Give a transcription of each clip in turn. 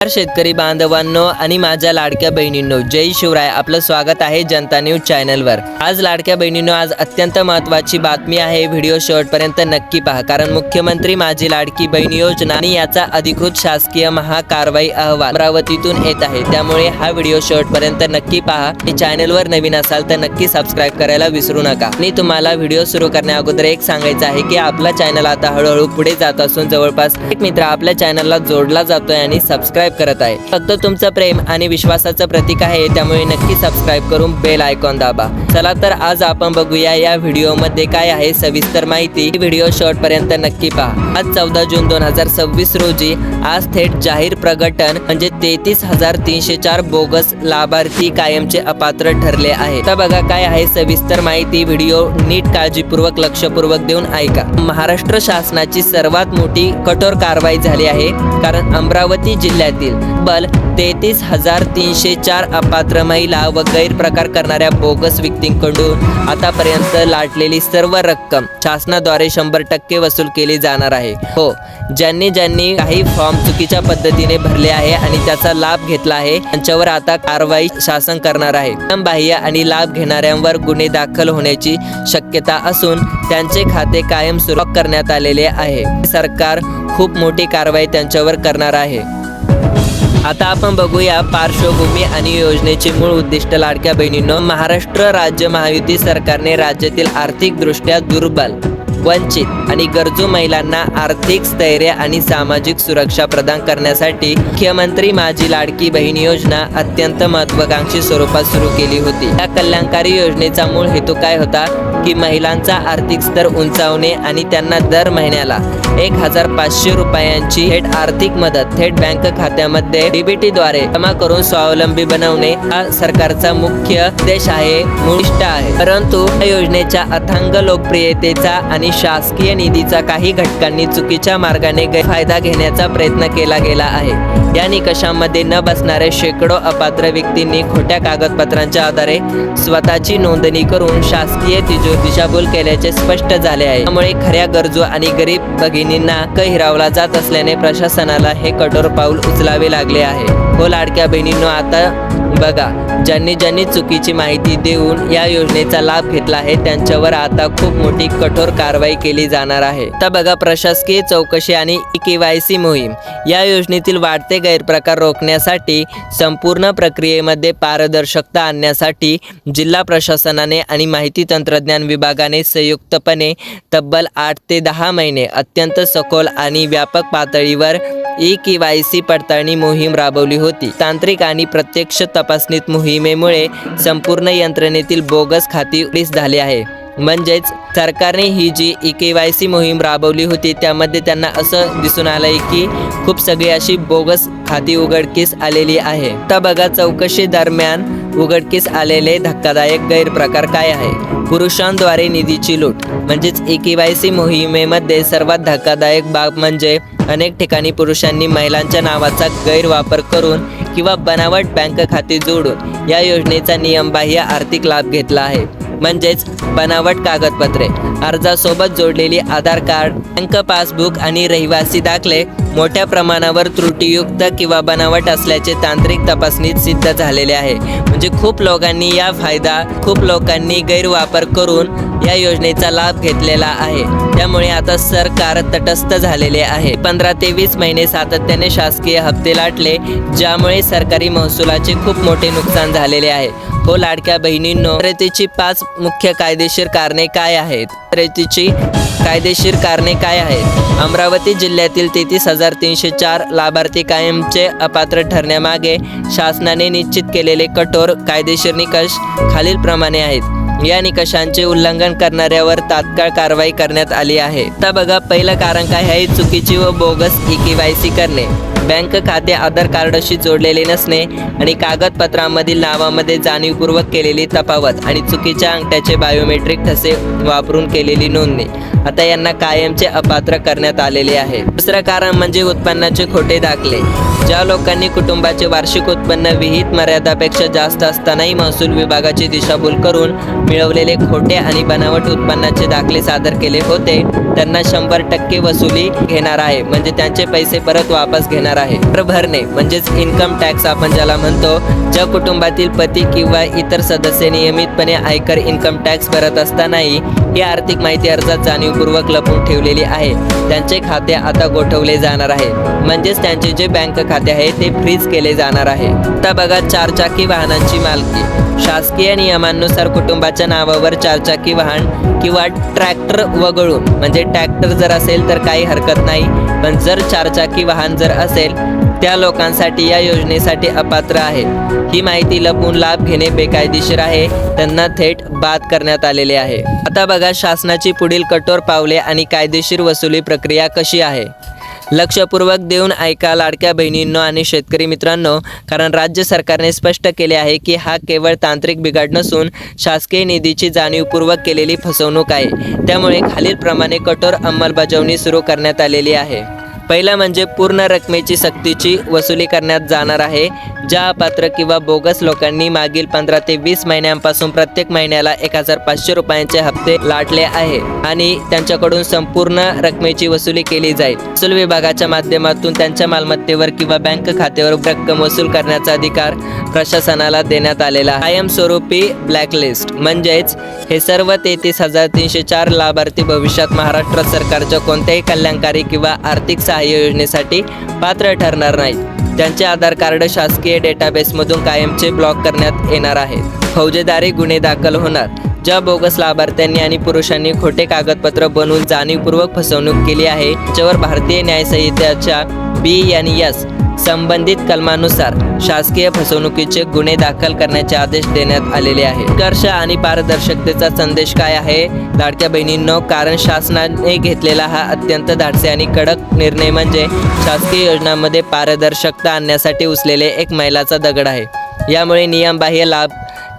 शेतकरी बांधवांनो आणि माझ्या लाडक्या बहिणींनो, जय शिवराय. आपलं स्वागत आहे जनता न्यूज चॅनलवर. आज लाडक्या बहिणींनो, आज अत्यंत महत्त्वाची बातमी आहे. व्हिडिओ शेवटपर्यंत नक्की पहा, कारण मुख्यमंत्री माझी लाडकी बहीण योजना आणि याचा अधिकृत शासकीय महाकारवाई अहवाल अमरावतीतून येत आहे. त्यामुळे हा व्हिडिओ शेवटपर्यंत नक्की पहा. आणि चॅनलवर नवीन असाल तर नक्की सबस्क्राईब करायला विसरू नका. आणि तुम्हाला व्हिडिओ सुरू करण्या अगोदर एक सांगायचं आहे की आपला चॅनल आता हळूहळू पुढे जात असून जवळपास एक मित्र आपल्या चॅनलला जोडला जातोय आणि सबस्क्राईब करत आहे. फक्त तुमचं प्रेम आणि विश्वासाचं प्रतीक आहे, त्यामुळे नक्की सबस्क्राईब करून बेल आयकॉन दाबा. चला तर आज आपण बघूया या व्हिडिओमध्ये काय आहे सविस्तर माहिती. व्हिडिओ शेवटपर्यंत नक्की पहा. आज 14 जून 2026 रोजी आज थेट जाहीर प्रकटन म्हणजे 33,304 बोगस लाभार्थी कायमचे अपात्र ठरले आहे. तर बघा काय आहे सविस्तर माहिती. व्हिडिओ नीट काळजीपूर्वक लक्षपूर्वक देऊन ऐका. महाराष्ट्र शासनाची सर्वात मोठी कठोर कारवाई झाली आहे, कारण अमरावती जिल्ह्यातील बल 33,304 अपात्र महिला व गैरप्रकार करणाऱ्या बोगस व्यक्तींकडून आतापर्यंत लाटलेली सर्व रक्कम शासनाद्वारे 100% वसूल केली जाणार आहे. हो, ज्यांनी काही फॉर्म चुकीच्या पद्धतीने भरले आहे आणि त्याचा लाभ घेतला आहे त्यांच्यावर आता कारवाई शासन करणार आहे. नियमबाह्य आणि लाभ घेणाऱ्यांवर गुन्हे दाखल होण्याची शक्यता असून त्यांचे खाते कायम सुरू करण्यात आलेले आहे. सरकार खूप मोठी कारवाई त्यांच्यावर करणार आहे. आता आपण बघूया पार्श्वभूमी आणि योजनेचे मूळ उद्दिष्ट. लाडक्या बहिणींनो, महाराष्ट्र राज्य महायुती सरकारने राज्यातील आर्थिकदृष्ट्या दुर्बल, वंचित आणि गरजू महिलांना आर्थिक स्थैर्य आणि सामाजिक सुरक्षा प्रदान करण्यासाठी मुख्यमंत्री माझी लाडकी बहीण योजना अत्यंत महत्त्वाकांक्षी स्वरूपात सुरू केली होती. या कल्याणकारी योजनेचा मूळ हेतू काय होता की महिलांचा आर्थिक स्तर उंचावणे आणि त्यांना दर महिन्याला 1,500 रुपयांची थेट आर्थिक मदत थेट बँक खात्यामध्ये डीबीटीद्वारे जमा करून स्वावलंबी बनवणे हा सरकारचा मुख्य उद्देश आहे, उद्दिष्ट आहे. परंतु या योजनेच्या अथांग लोकप्रियतेचा आणि शासकीय निधीचा काही घटकांनी चुकीच्या मार्गाने गैरफायदा घेण्याचा प्रयत्न केला गेला आहे. या निकषांमध्ये न बसणाऱ्या शेकडो अपात्र व्यक्तींनी खोट्या कागदपत्रांच्या आधारे स्वतःची नोंदणी करून शासकीय दिशाभूल केल्याचे स्पष्ट झाले आहे. त्यामुळे खऱ्या गरजू आणि गरीब भगिनींना हिरावला जात असल्याने प्रशासनाला हे कठोर पाऊल उचलावे लागले आहे. हो लाडक्या बहिणींनो, आता बघा, ज्यांनी चुकीची माहिती देऊन या योजनेचा लाभ घेतला आहे त्यांच्यावर आता खूप मोठी कठोर कारवाई केली जाणार आहे. तर बघा, प्रशासकीय चौकशी आणि KYC मोहीम. या योजनेतील वाढते गैरप्रकार रोखण्यासाठी संपूर्ण प्रक्रियेमध्ये पारदर्शकता आणण्यासाठी जिल्हा प्रशासनाने आणि माहिती तंत्रज्ञान विभागाने संयुक्तपणे तब्बल 8 ते 10 महिने अत्यंत सखोल आणि व्यापक पातळीवर KYC पडताळणी मोहीम राबवली होती. तांत्रिक आणि प्रत्यक्ष तपासणीत मोहिमेमुळे संपूर्ण यंत्रणेतील बोगस खाती उघडकीस झाली आहे. म्हणजेच सरकारने ही जी KYC मोहीम राबवली होती त्यामध्ये त्यांना असं दिसून आलंय की खूप सगळी अशी बोगस खाती उघडकीस आलेली आहे. तर बघा, चौकशी दरम्यान उघडकीस आलेले धक्कादायक गैरप्रकार काय आहे. पुरुषांद्वारे निधीची लूट. म्हणजेच KYC मोहिमेमध्ये सर्वात धक्कादायक बाब म्हणजे अनेक ठिकाणी पुरुषांनी महिलांच्या नावाचा गैरवापर करून किंवा बनावट बँक खाती जोडून या योजनेचा नियमबाह्य आर्थिक लाभ घेतला आहे. म्हणजेच बनावट कागदपत्रे, अर्जासोबत जोडलेली आधार कार्ड, बँक पासबुक आणि रहिवासी दाखले मोठ्या प्रमाणावर त्रुटीयुक्त किंवा बनावट असल्याचे तांत्रिक तपासणीत सिद्ध झालेले आहे. म्हणजे खूप लोकांनी गैरवापर करून या योजनेचा लाभ घेतलेला आहे. त्यामुळे आता सरकार तटस्थ झालेले आहे. 15 ते 20 महिने सातत्याने शासकीय हप्ते लाटले, ज्यामुळे सरकारी महसुलाचे खूप मोठे नुकसान झालेले आहे. हो लाडक्या बहिणींनो, रेतीची 5 मुख्य कायदेशीर कारणे काय आहेत. अमरावती जिल्ह्यातील 33,304 लाभार्थी कायमचे अपात्र ठरण्यामागे शासनाने निश्चित केलेले कठोर कायदेशीर निकष खालीलप्रमाणे आहेत. या निकषांचे उल्लंघन करणाऱ्यावर तात्काळ कारवाई करण्यात आली आहे. तर बघा, पहिलं कारण काय आहे. चुकीची व बोगस KYC करणे. बँक खाते आधार कार्डशी जोडलेले नसणे आणि कागदपत्रांमधील नावामध्ये जाणीवपूर्वक केलेली तफावत आणि चुकीच्या अंगठ्याचे बायोमेट्रिक ठसे वापरून केलेली नोंदणी. आता यांना कायमचे अपात्र करण्यात आलेले आहे. दुसरं कारण म्हणजे उत्पन्नाचे खोटे दाखले. ज्या लोकांनी कुटुंबाचे वार्षिक उत्पन्न विहित मर्यादापेक्षा जास्त असतानाही महसूल विभागाची दिशाभूल करून मिळवलेले खोटे आणि बनावट उत्पन्नाचे दाखले सादर केले होते त्यांना 100% वसुली घेणार आहे. म्हणजे त्यांचे पैसे परत वापस घेणार आहे. कर भरणे म्हणजेच इन्कम टॅक्स आपण ज्याला म्हणतो. ज्या कुटुंबातील पती किंवा इतर सदस्य नियमितपणे आयकर इन्कम टॅक्स भरत असतानाही ही आर्थिक माहिती अर्जात जाणीवपूर्वक लपवून ठेवलेली आहे, त्यांचे खाते आता गोठवले जाणार आहे. म्हणजेच त्यांचे जे बँक खाते आहे ते फ्रीज केले जाणार आहे. आता बघा चारचाकी वाहनांची मालकी. शासकीय नियमांनुसार कुटुंबाच्या नावावर चारचाकी वाहन किंवा ट्रॅक्टर वगळून, म्हणजे ट्रॅक्टर जर असेल तर काही हरकत नाही, पण जर चारचाकी वाहन जर असेल त्या लोकांसाठी या योजनेसाठी अपात्र आहे. ही माहिती लपवून लाभ घेणे बेकायदेशीर आहे, त्यांना थेट बाद करण्यात आलेले आहे. आता बघा शासनाची पुढील कठोर पावले आणि कायदेशीर वसुली प्रक्रिया कशी आहे. लक्षपूर्वक देऊन ऐका लाडक्या बहिणींनो आणि शेतकरी मित्रांनो, कारण राज्य सरकारने स्पष्ट केले आहे की हा केवळ तांत्रिक बिघाड नसून शासकीय निधीची जाणीवपूर्वक केलेली फसवणूक आहे. त्यामुळे खालीलप्रमाणे कठोर अंमलबजावणी सुरू करण्यात आलेली आहे. पहिला म्हणजे पूर्ण रकमेची सक्तीची वसुली करण्यात जाणार आहे. ज्या अपात्र किंवा बोगस लोकांनी मागील 15 ते 20 महिन्यांपासून प्रत्येक महिन्याला 1500 रुपयांचे हप्ते लाटले आहे आणि त्यांच्याकडून संपूर्ण रकमेची वसुली केली जाईल. महसूल विभागाच्या माध्यमातून त्यांच्या मालमत्तेवर किंवा बँक खात्यावर रक्कम वसूल करण्याचा अधिकार प्रशासनाला देण्यात आलेला आहे. कायमस्वरूपी ब्लॅकलिस्ट म्हणजेच हे सर्व 33,304 लाभार्थी भविष्यात महाराष्ट्र सरकारच्या कोणत्याही कल्याणकारी किंवा आर्थिक सहाय्य योजनेसाठी पात्र ठरणार नाहीत. त्यांचे आधार कार्ड शासकीय डेटाबेसमधून कायमचे ब्लॉक करण्यात येणार आहेत. फौजदारी गुन्हे दाखल होणार. ज्या बोगस लाभार्थ्यांनी आणि पुरुषांनी खोटे कागदपत्र बनवून जाणीवपूर्वक फसवणूक केली आहे त्याच्यावर भारतीय न्याय संहितेच्या BNS संबंधित कलमानुसार शासकीय फसवणुकीचे गुन्हे दाखल करण्याचे आदेश देण्यात आलेले आहेत. उत्कर्ष आणि पारदर्शकतेचा संदेश काय आहे लाडक्या बहिणींनो, कारण शासनाने घेतलेला हा अत्यंत धाडसी आणि कडक निर्णय म्हणजे शासकीय योजनांमध्ये पारदर्शकता आणण्यासाठी उचलेले एक मैलाचा दगड आहे. यामुळे नियमबाह्य लाभ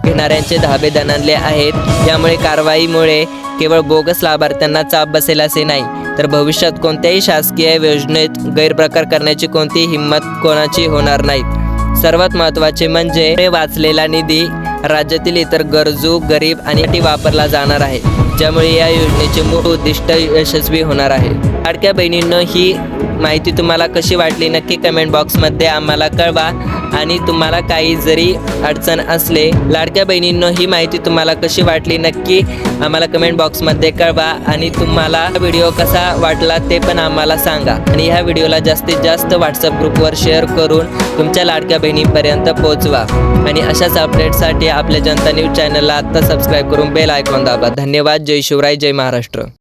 घेणाऱ्यांचे धाबे दणाणले आहेत. यामुळे कारवाईमुळे केवळ बोगस लाभार्थ्यांना चाप बसेल असे नाही, तर भविष्यात कोणत्याही शासकीय योजनेत गैरप्रकार करण्याची कोणतीही हिंमत कोणाची होणार नाही. सर्वात महत्त्वाचे म्हणजे वाचलेला निधी राज्यातील इतर गरजू, गरीब आणि वापरला जाणार आहे, ज्यामुळे या योजनेचे मूळ उद्दिष्ट यशस्वी होणार आहे. लाडक्या बहिणींनो, ही माहिती तुम्हाला कशी वाटली नक्की कमेंट बॉक्समध्ये आम्हाला कळवा. आणि तुम्हाला काही जरी अडचण असले, लाडक्या बहिणींनो, ही माहिती तुम्हाला कशी वाटली नक्की आम्हाला कमेंट बॉक्समध्ये कळवा. आणि तुम्हाला व्हिडिओ कसा वाटला ते पण आम्हाला सांगा. आणि ह्या व्हिडिओला जास्तीत जास्त व्हॉट्सअप ग्रुपवर शेअर करून तुमच्या लाडक्या बहिणीपर्यंत पोहोचवा. आणि अशाच अपडेटसाठी आपल्या जनता न्यूज चॅनलला आत्ता सबस्क्राईब करून बेल आयकॉन दाबा. धन्यवाद. जय शिवराय, जय महाराष्ट्र.